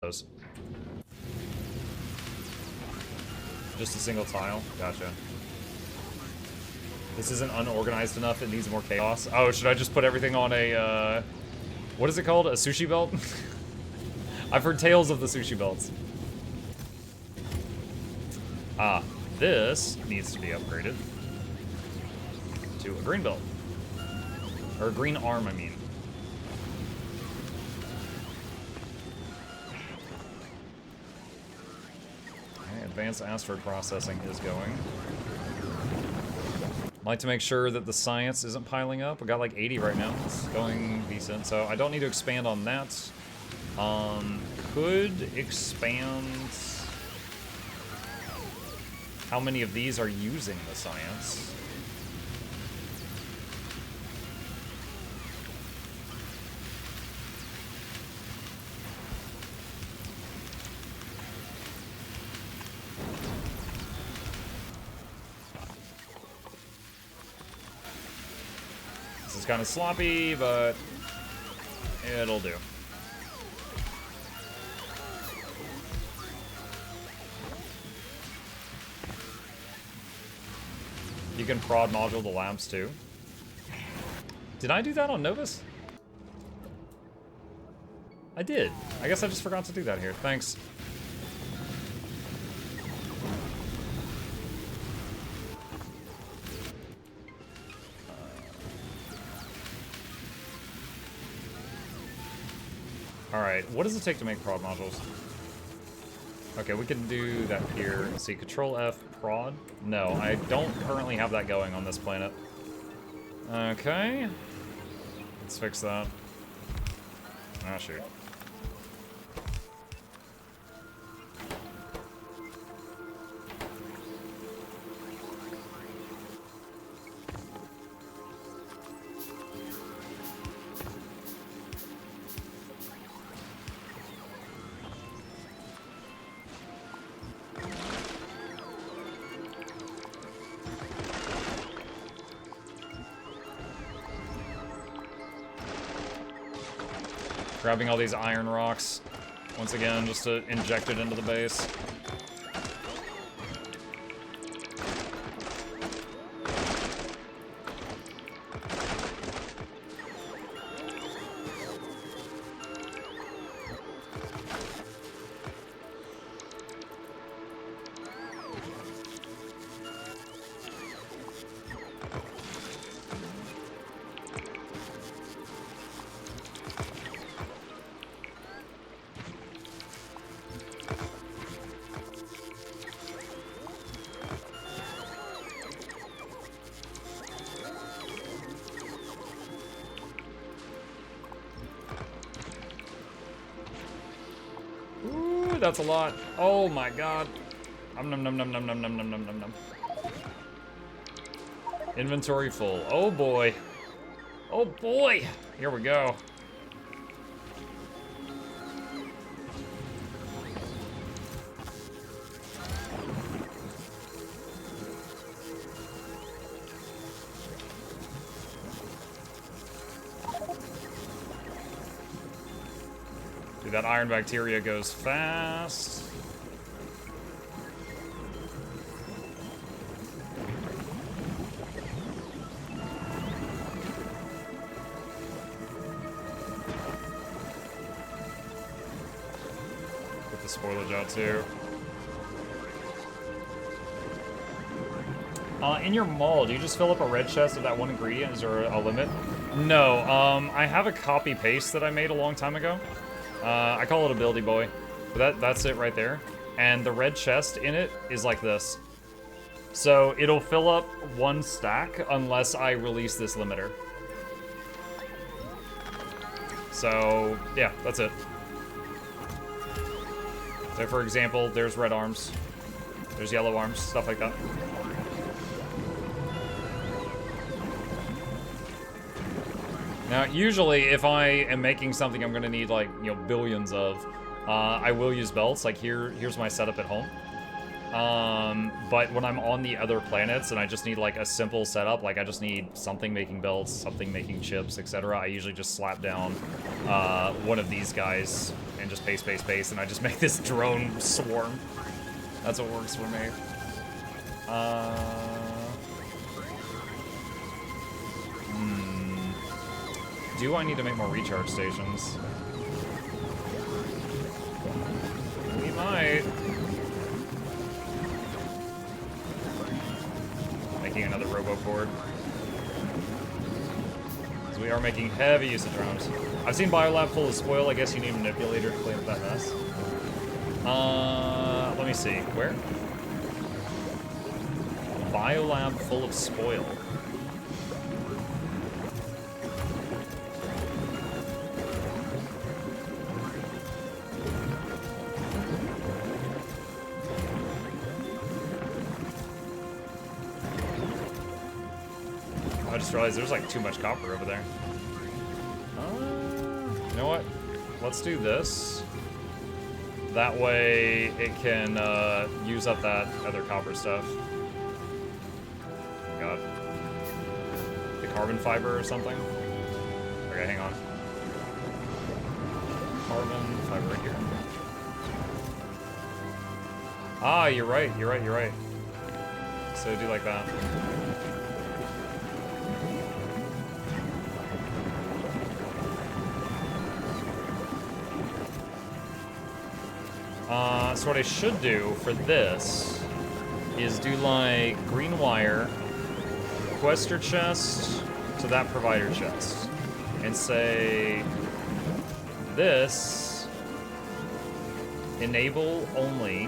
those. Just a single tile? Gotcha. This isn't unorganized enough, it needs more chaos. Oh, should I just put everything on a, what is it called? A sushi belt? I've heard tales of the sushi belts. Ah, this needs to be upgraded to a green belt. Or a green arm, I mean. Okay, advanced asteroid processing is going. Like to make sure that the science isn't piling up. We got like 80 right now. It's going decent, so I don't need to expand on that. Could expand how many of these are using the science. This is kind of sloppy, but it'll do. You can prod module the labs too. Did I do that on Novus? I did. I guess I just forgot to do that here. Thanks. Alright, what does it take to make prod modules? Okay, we can do that here. Let's see, Control F, prod? No, I don't currently have that going on this planet. Okay. Let's fix that. Ah, shoot. Grabbing all these iron rocks, once again, just to inject it into the base. That's a lot. Oh my god. Num num num num num num num num num num num. Inventory full. Oh boy. Oh boy. Here we go. Dude, that iron bacteria goes fast. Get the spoilage out too. In your mall, do you just fill up a red chest of that one ingredient? Is there a limit? No, I have a copy paste that I made a long time ago. I call it Ability Boy, but that's it right there. And the red chest in it is like this. So it'll fill up one stack unless I release this limiter. So yeah, that's it. So for example, there's red arms, there's yellow arms, stuff like that. Now, usually, if I am making something I'm gonna need, like, you know, billions of, I will use belts. Like, here's my setup at home. But when I'm on the other planets and I just need like a simple setup, like I just need something making belts, something making chips, etc., I usually just slap down one of these guys and just paste, and I just make this drone swarm. That's what works for me. Do I need to make more recharge stations? We might. Making another robo-port. So we are making heavy use of drones. I've seen Biolab full of spoil. I guess you need a manipulator to clean up that mess. Let me see. Where? Biolab full of spoil. I just realized there's like too much copper over there. You know what? Let's do this. That way it can use up that other copper stuff. Oh God. The carbon fiber or something? Okay, hang on. Carbon fiber right here. Ah, you're right. So do like that. So what I should do for this is do like green wire, quester chest to that provider chest, and say this enable only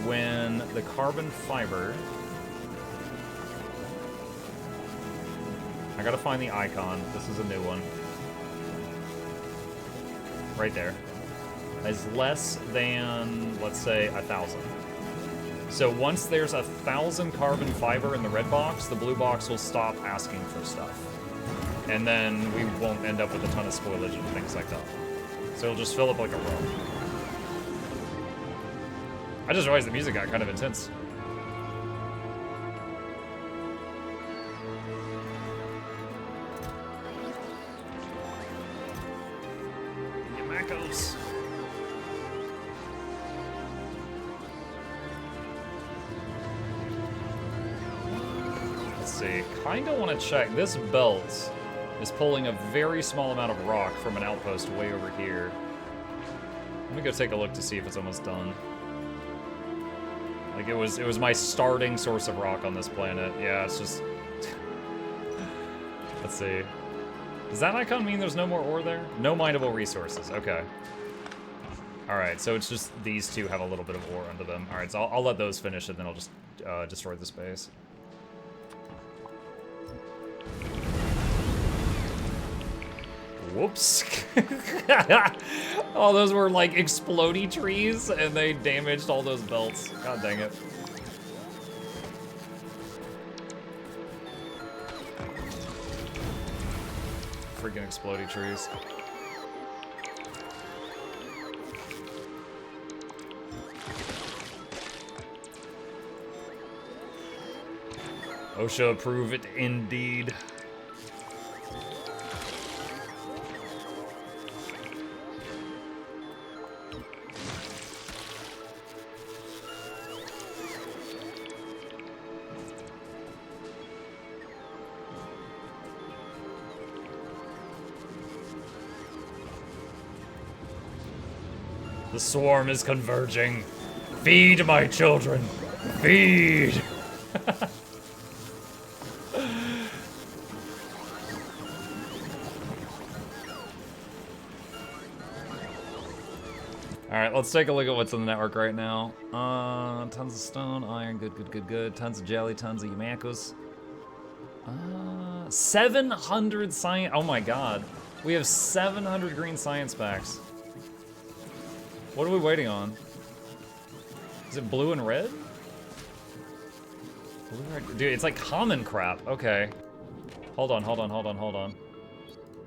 when the carbon fiber. I gotta find the icon. This is a new one. Right there. Is less than, let's say, 1,000. So once there's 1,000 carbon fiber in the red box, the blue box will stop asking for stuff. And then we won't end up with a ton of spoilage and things like that. So it'll just fill up like a row. I just realized the music got kind of intense. Yamacos. Kinda want to check. This belt is pulling a very small amount of rock from an outpost way over here. Let me go take a look to see if it's almost done. Like it was my starting source of rock on this planet. Yeah, it's just. Let's see. Does that icon mean there's no more ore there? No mineable resources. Okay. All right, so it's just these two have a little bit of ore under them. All right, so I'll let those finish, and then I'll just destroy the space. Whoops. Oh, those were like explodey trees and they damaged all those belts. God dang it. Freaking explodey trees. OSHA approve it indeed. The swarm is converging. Feed my children. Feed. Alright, let's take a look at what's on the network right now. Tons of stone, iron, good. Tons of jelly, tons of Yamacos. 700 science. Oh my god. We have 700 green science packs. What are we waiting on? Is it blue and red? Blue and red? Dude, it's like common crap. Okay. Hold on.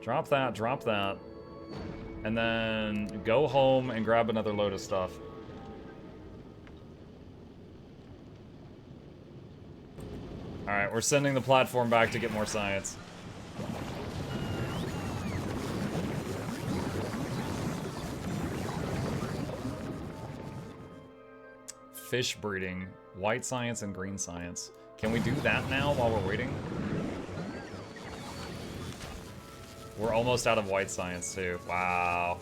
Drop that. And then go home and grab another load of stuff. Alright, we're sending the platform back to get more science. Fish breeding. White science and green science. Can we do that now while we're waiting? We're almost out of white science too. Wow.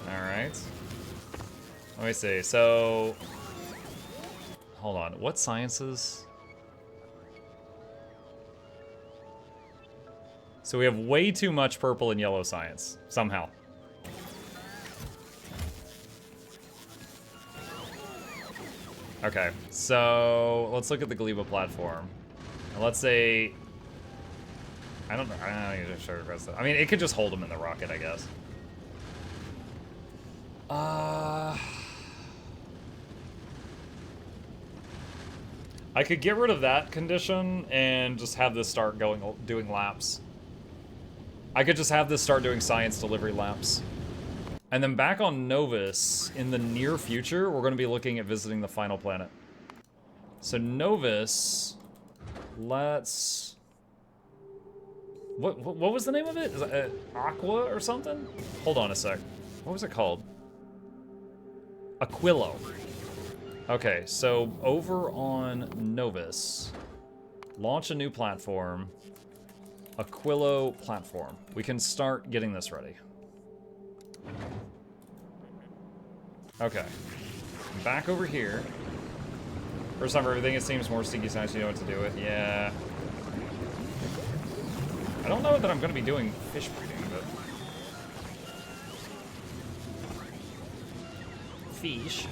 Alright. Let me see. So... hold on. What sciences? So we have way too much purple and yellow science. Somehow. Okay. So let's look at the Gleba platform. And let's say... I don't know. I don't need to show the rest of it. I mean, it could just hold them in the rocket, I guess. I could get rid of that condition and just have this start doing laps. I could just have this start doing science delivery laps. And then back on Novus, in the near future, we're going to be looking at visiting the final planet. So Novus, let's... What was the name of it? Is it Aqua or something? Hold on a sec. What was it called? Aquilo. Okay, so over on Novus, launch a new platform. Aquilo platform. We can start getting this ready. Okay. Back over here. First time for everything, it seems more stinky science, you know what to do with. Yeah. I don't know that I'm going to be doing fish breeding, but... fish.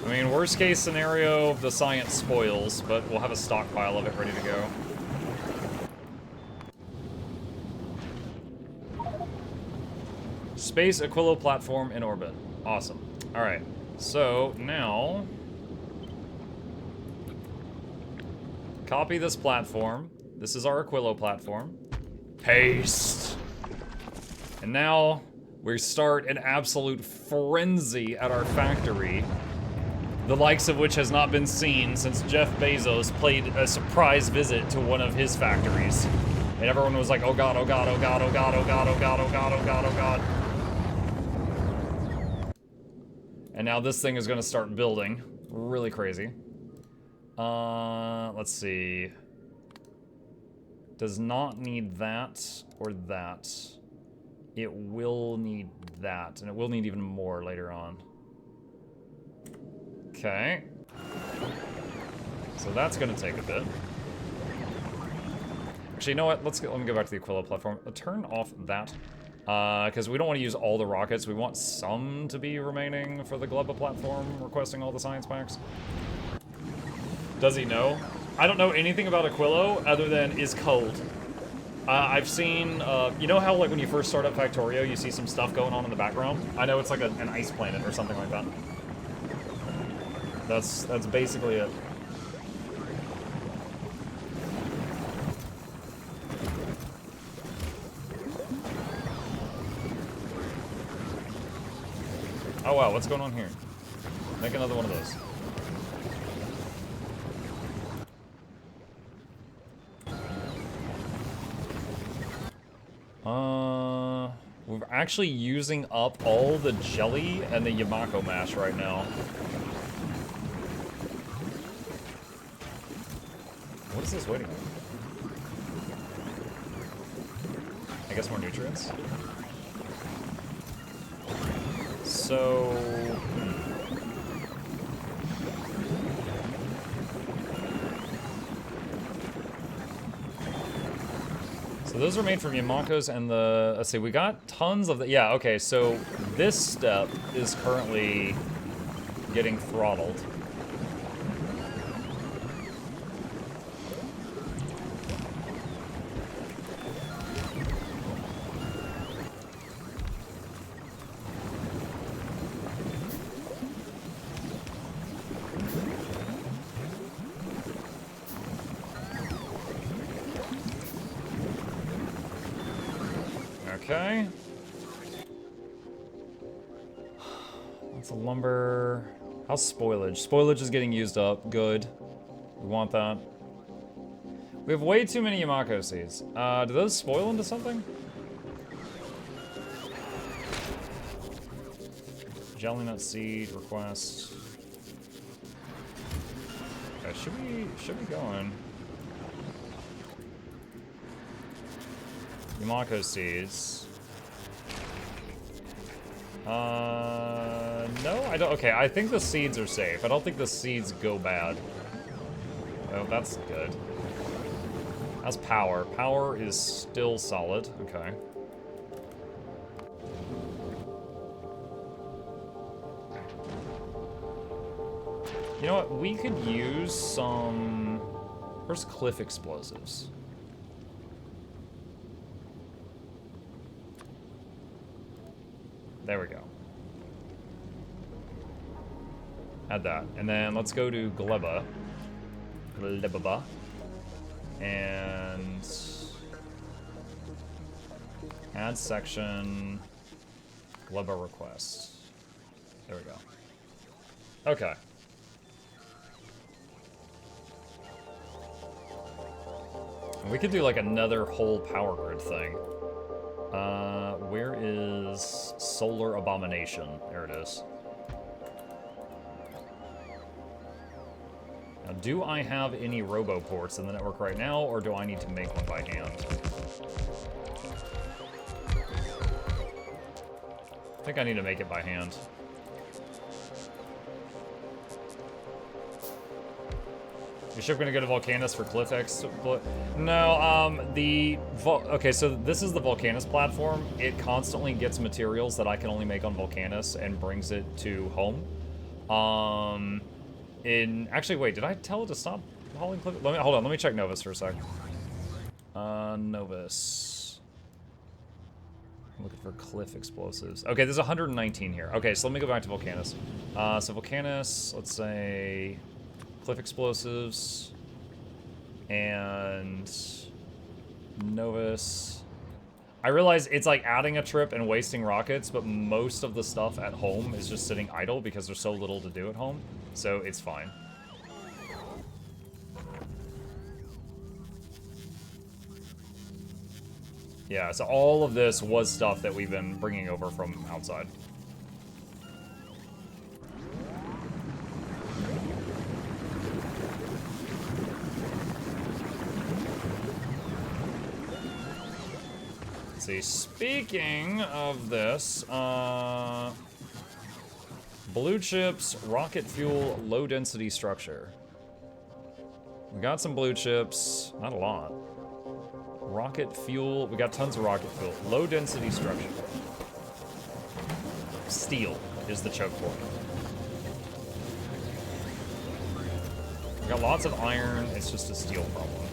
I mean, worst case scenario, the science spoils, but we'll have a stockpile of it ready to go. Space Aquilo platform in orbit. Awesome. Alright, so now... copy this platform. This is our Aquilo platform. Paste. And now we start an absolute frenzy at our factory, the likes of which has not been seen since Jeff Bezos paid a surprise visit to one of his factories. And everyone was like, oh god, oh god, oh god, oh god, oh god, oh god, oh god, oh god, oh god. And now this thing is gonna start building. Really crazy. Let's see. Does not need that or that. It will need that, and it will need even more later on. Okay. So that's gonna take a bit. Actually, you know what? Let me go back to the Aquilo platform. Turn off that. Because we don't want to use all the rockets. We want some to be remaining for the Gleba platform, requesting all the science packs. Does he know? I don't know anything about Aquilo other than is cold. I've seen, you know how like when you first start up Factorio, you see some stuff going on in the background? I know it's like an ice planet or something like that. That's basically it. Oh wow, what's going on here? Make another one of those. We're actually using up all the jelly and the Yamako mash right now. What is this waiting on? I guess more nutrients? So... So those are made from Yamakos and the... Let's see, we got tons of the... Yeah, okay, so this step is currently getting throttled. Okay. Lots of lumber. How's spoilage? Spoilage is getting used up. Good. We want that. We have way too many Yamako seeds. Do those spoil into something? Jelly nut seed request. Okay, should we go in? Yamako seeds. No, I don't. Okay, I think the seeds are safe. I don't think the seeds go bad. Oh, that's good. How's power? Power is still solid. Okay. You know what? We could use some... Where's cliff explosives? There we go. Add that. And then let's go to Gleba. Gleba. And... add section... Gleba request. There we go. Okay. And we could do like another whole power grid thing. Where is Solar Abomination? There it is. Now, do I have any roboports in the network right now, or do I need to make one by hand? I think I need to make it by hand. Your ship gonna go to Volcanus for Cliff X? No, okay, so this is the Volcanus platform. It constantly gets materials that I can only make on Volcanus and brings it to home. Actually, wait, did I tell it to stop hauling Cliff? Hold on, let me check Novus for a sec. Novus. I'm looking for Cliff explosives. Okay, there's 119 here. Okay, so let me go back to Volcanus. So Volcanus, let's say... Cliff explosives and Novus. I realize it's like adding a trip and wasting rockets, but most of the stuff at home is just sitting idle because there's so little to do at home, so it's fine. Yeah, so all of this was stuff that we've been bringing over from outside. See, speaking of this, blue chips, rocket fuel, low density structure. We got some blue chips, not a lot. Rocket fuel, we got tons of rocket fuel. Low density structure. Steel is the choke point. We got lots of iron, it's just a steel problem.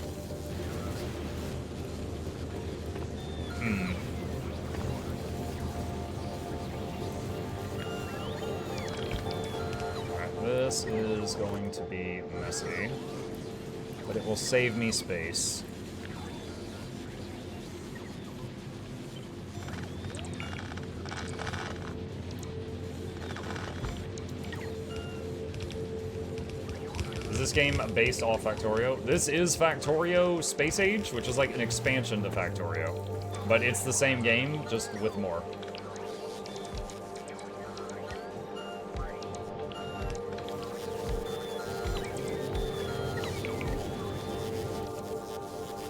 Alright, this is going to be messy, but it will save me space. Is this game based off Factorio? This is Factorio Space Age, which is like an expansion to Factorio. But it's the same game, just with more.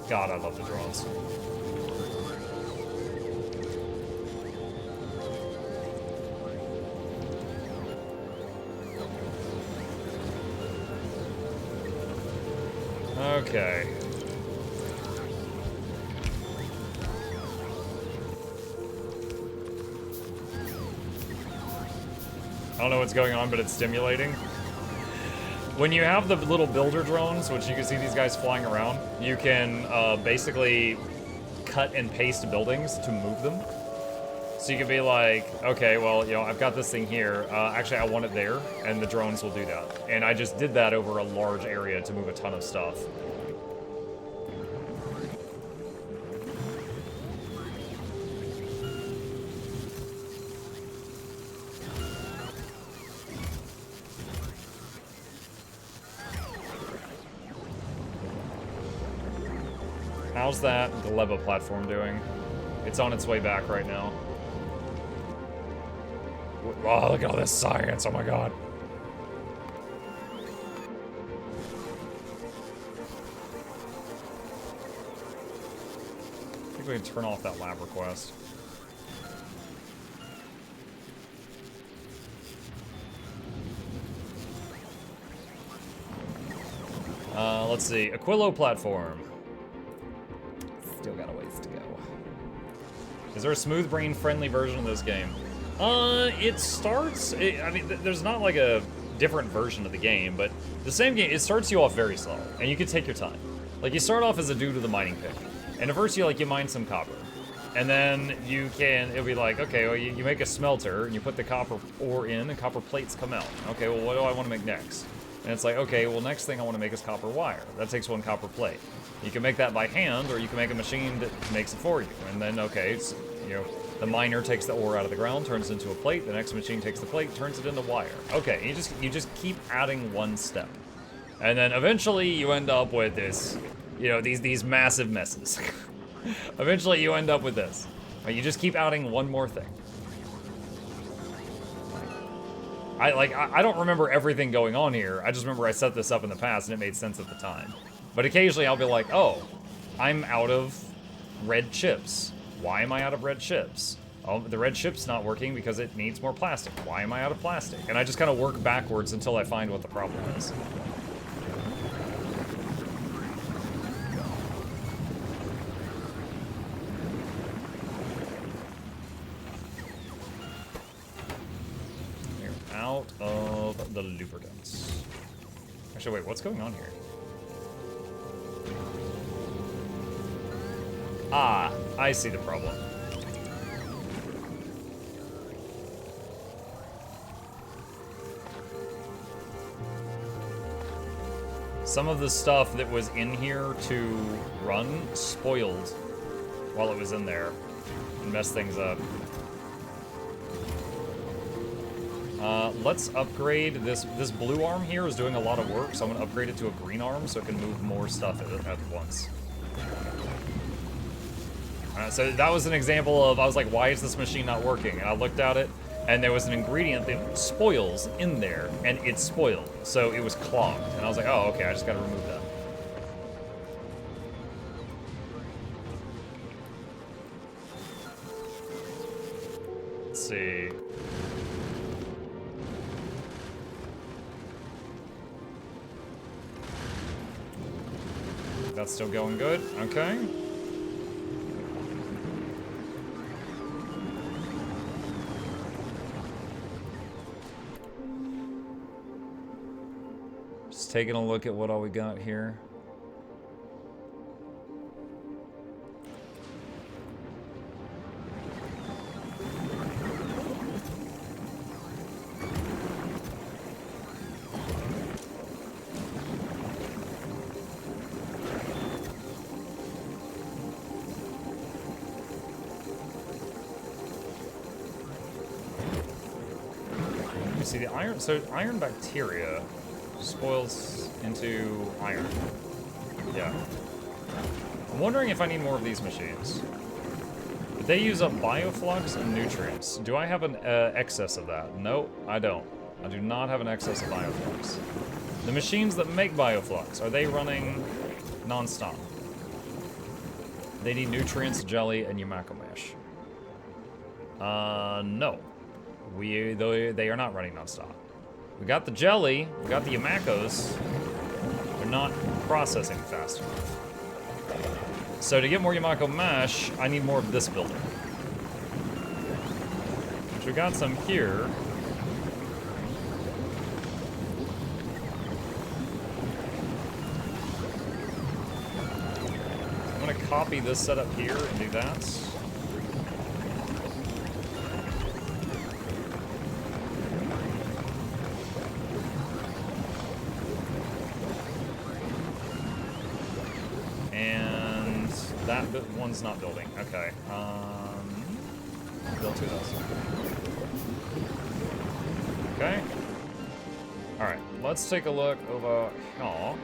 God, I love the drones. Okay. I don't know what's going on, but it's stimulating. When you have the little builder drones, which you can see these guys flying around, you can basically cut and paste buildings to move them. So you can be like, okay, well, you know, I've got this thing here. Actually, I want it there, and the drones will do that. And I just did that over a large area to move a ton of stuff. how's that Gleba platform doing? It's on its way back right now. Wow, look at all this science, oh my god. I think we can turn off that lab request. Let's see. Aquilo platform. Still got a ways to go. Is there a smooth brain friendly version of this game? It starts... I mean, there's not like a different version of the game, but the same game, it starts you off very slow, and you can take your time. Like, you start off as a dude with a mining pick, and at first you mine some copper. And then it'll be like, okay, well, you make a smelter, and you put the copper ore in, and copper plates come out. Okay, well, what do I want to make next? And it's like, okay, well, next thing I want to make is copper wire. That takes 1 copper plate. You can make that by hand, or you can make a machine that makes it for you. And then, okay, it's, the miner takes the ore out of the ground, turns it into a plate. The next machine takes the plate, turns it into wire. Okay, you just keep adding 1 step. And then eventually you end up with this, these massive messes. Eventually you end up with this. You just keep adding 1 more thing. I don't remember everything going on here. I just remember I set this up in the past and it made sense at the time. But occasionally I'll be like, oh, I'm out of red chips. Why am I out of red chips? Oh, the red chip's not working because it needs more plastic. Why am I out of plastic? And I just kind of work backwards until I find what the problem is. Out of the lubricants. Actually, wait, what's going on here? Ah, I see the problem. Some of the stuff that was in here to run spoiled while it was in there and messed things up. Let's upgrade this. This blue arm here is doing a lot of work, so I'm gonna upgrade it to a green arm so it can move more stuff at once. So that was an example of, I was like, why is this machine not working? And I looked at it, and there was an ingredient that spoils in there, and it spoiled. So it was clogged. And I was like, oh, okay, I just gotta remove that. Let's see. That's still going good. Okay. Just taking a look at what all we got here. See the iron, so iron bacteria spoils into iron. Yeah. I'm wondering if I need more of these machines. They use up bioflux and nutrients. Do I have an excess of that? No, I don't. I do not have an excess of bioflux. The machines that make bioflux, are they running non-stop? They need nutrients, jelly, and Yumako mesh. No. They are not running non-stop. We got the jelly, we got the Yamakos. They're not processing fast enough. So to get more Yumako mesh, I need more of this building. Which we got some here. I'm gonna copy this setup here and do that. That one's not building. Okay. Build 2 of those. Okay. Alright, let's take a look over here.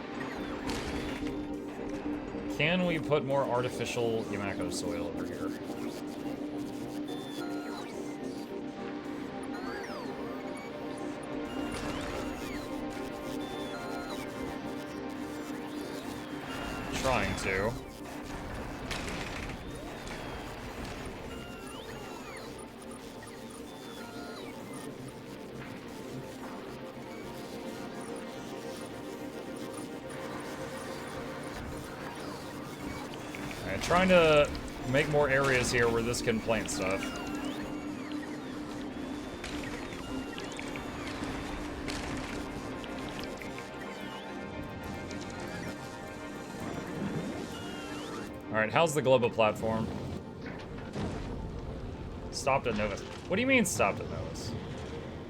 Can we put more artificial Yamako soil over here? Trying to. Alright, trying to make more areas here where this can plant stuff. Alright, how's the global platform? Stopped at Novus. What do you mean stopped at Novus?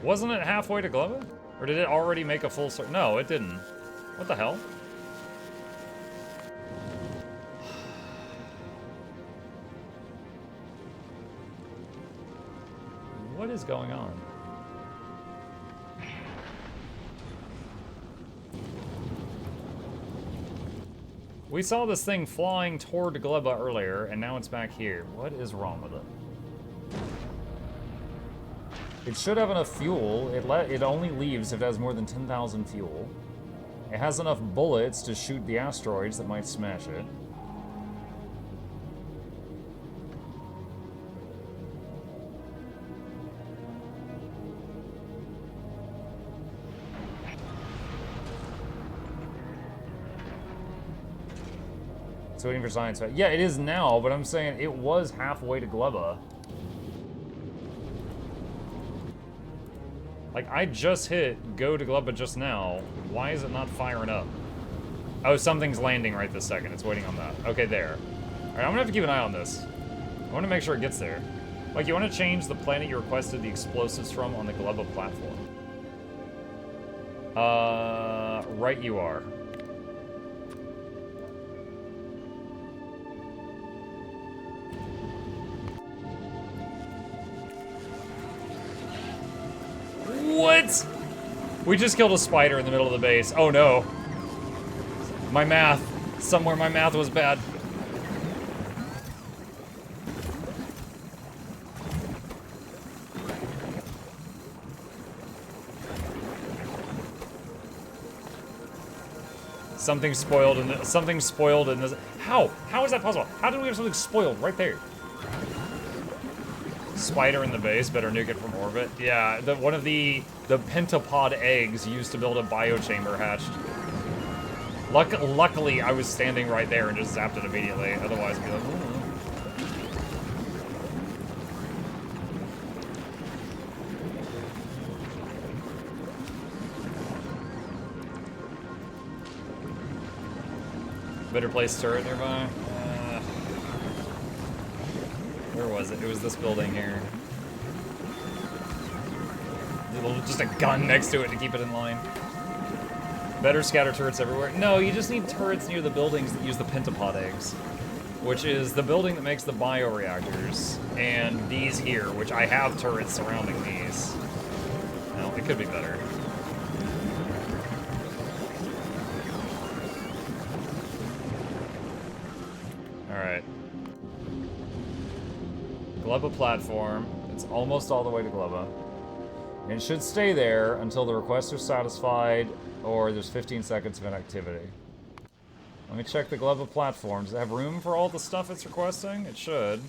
Wasn't it halfway to Globo? Or did it already make a full circle? No, it didn't. What the hell? What is going on? We saw this thing flying toward Gleba earlier, and now it's back here. What is wrong with it? It should have enough fuel. It only leaves if it has more than 10,000 fuel. It has enough bullets to shoot the asteroids that might smash it. It's waiting for science. Yeah, it is now, but I'm saying it was halfway to Gleba. Like, I just hit go to Gleba just now. Why is it not firing up? Oh, something's landing right this second. It's waiting on that. Okay, there. All right, I'm gonna have to keep an eye on this. I want to make sure it gets there. Like, you want to change the planet you requested the explosives from on the Gleba platform. Right you are. What? We just killed a spider in the middle of the base. Oh no. My math. Somewhere my math was bad. Something spoiled in this. Something spoiled in this. How? How is that possible? How did we have something spoiled right there? Spider in the base, better nuke it from orbit. Yeah, one of the pentapod eggs used to build a biochamber hatched. Luckily, I was standing right there and just zapped it immediately. Otherwise, I'd be like, ooh. Better place turret nearby. Where was it? It was this building here. Just a gun next to it to keep it in line. Better scatter turrets everywhere. No, you just need turrets near the buildings that use the pentapod eggs, which is the building that makes the bioreactors, and these here, which I have turrets surrounding these. No, it could be better. Alright. Gleba platform. It's almost all the way to Gleba. And it should stay there until the requests are satisfied or there's 15 seconds of inactivity. Let me check the Gleba platform. Does it have room for all the stuff it's requesting? It should.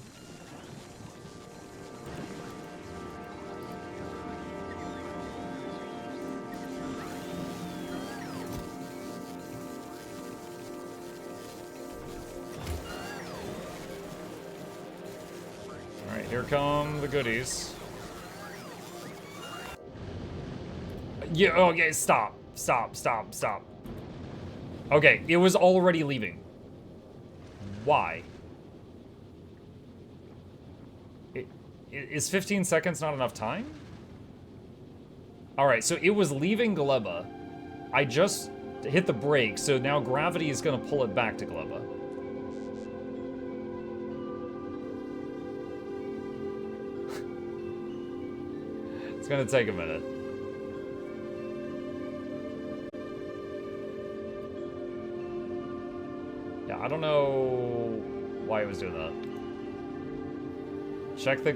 Alright, here come the goodies. Yeah, okay, stop. Stop. Okay, it was already leaving. Why? Is 15 seconds not enough time? Alright, so it was leaving Gleba. I just hit the brake, so now gravity is gonna pull it back to Gleba. It's gonna take a minute. Yeah, I don't know why it was doing that. Check the